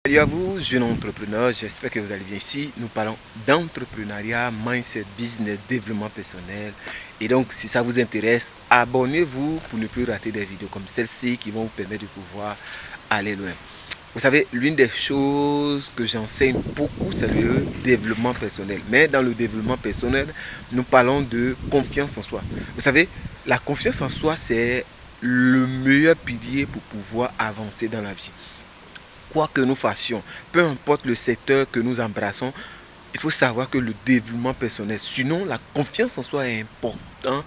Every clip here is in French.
Salut à vous, jeunes entrepreneurs, j'espère que vous allez bien. Ici, nous parlons d'entrepreneuriat, mindset, business, développement personnel. Et donc, si ça vous intéresse, abonnez-vous pour ne plus rater des vidéos comme celle-ci qui vont vous permettre de pouvoir aller loin. Vous savez, l'une des choses que j'enseigne beaucoup, c'est le développement personnel. Mais dans le développement personnel, nous parlons de confiance en soi. Vous savez, la confiance en soi, c'est le meilleur pilier pour pouvoir avancer dans la vie. Quoi que nous fassions, peu importe le secteur que nous embrassons, il faut savoir que le développement personnel, sinon la confiance en soi est importante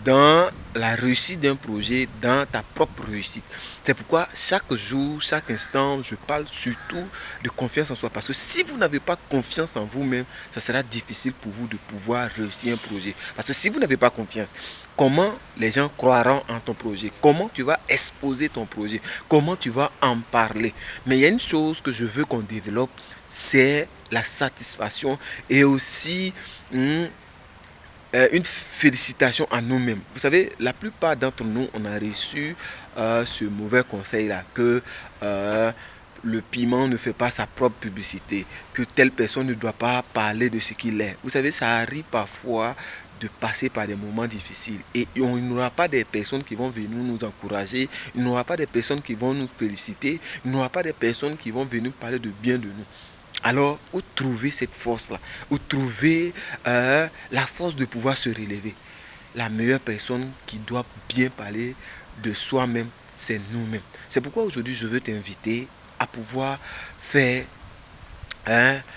dans la réussite d'un projet, dans ta propre réussite. C'est pourquoi chaque jour, chaque instant, je parle surtout de confiance en soi. Parce que si vous n'avez pas confiance en vous-même, ça sera difficile pour vous de pouvoir réussir un projet. Parce que si vous n'avez pas confiance, comment les gens croiront en ton projet? Comment tu vas exposer ton projet? Comment tu vas en parler? Mais il y a une chose que je veux qu'on développe, c'est la satisfaction et aussi une félicitation à nous-mêmes. Vous savez, la plupart d'entre nous, on a reçu ce mauvais conseil-là, que le piment ne fait pas sa propre publicité, que telle personne ne doit pas parler de ce qu'il est. Vous savez, ça arrive parfois de passer par des moments difficiles et il n'y aura pas des personnes qui vont venir nous encourager, il n'y aura pas des personnes qui vont nous féliciter, il n'y aura pas des personnes qui vont venir parler de bien de nous. Alors, où trouver cette force-là? Où trouver la force de pouvoir se relever? La meilleure personne qui doit bien parler de soi-même, c'est nous-mêmes. C'est pourquoi aujourd'hui, je veux t'inviter à pouvoir faire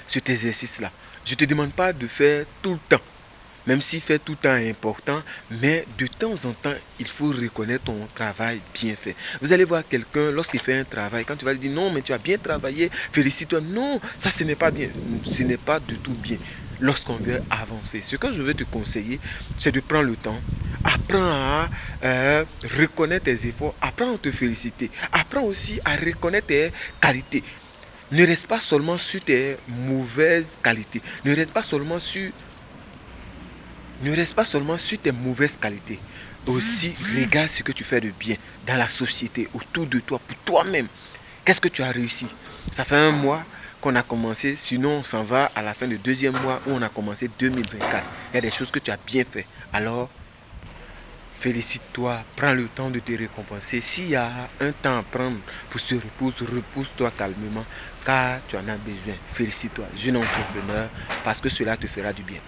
cet exercice-là. Je ne te demande pas de faire tout le temps. Même si faire tout le temps est important, mais de temps en temps, il faut reconnaître ton travail bien fait. Vous allez voir quelqu'un, lorsqu'il fait un travail, quand tu vas lui dire non, mais tu as bien travaillé, félicite-toi. Non, ça ce n'est pas bien. Ce n'est pas du tout bien lorsqu'on veut avancer. Ce que je veux te conseiller, c'est de prendre le temps. Apprends à reconnaître tes efforts, apprends à te féliciter, apprends aussi à reconnaître tes qualités. Ne reste pas seulement sur tes mauvaises qualités, ne reste pas seulement sur tes mauvaises qualités. Aussi, regarde ce que tu fais de bien dans la société, autour de toi, pour toi-même. Qu'est-ce que tu as réussi? Ça fait un mois qu'on a commencé, sinon on s'en va à la fin du deuxième mois où on a commencé 2024. Il y a des choses que tu as bien fait. Alors, félicite-toi, prends le temps de te récompenser. S'il y a un temps à prendre pour se reposer, repose-toi calmement, car tu en as besoin. Félicite-toi, jeune entrepreneur, parce que cela te fera du bien.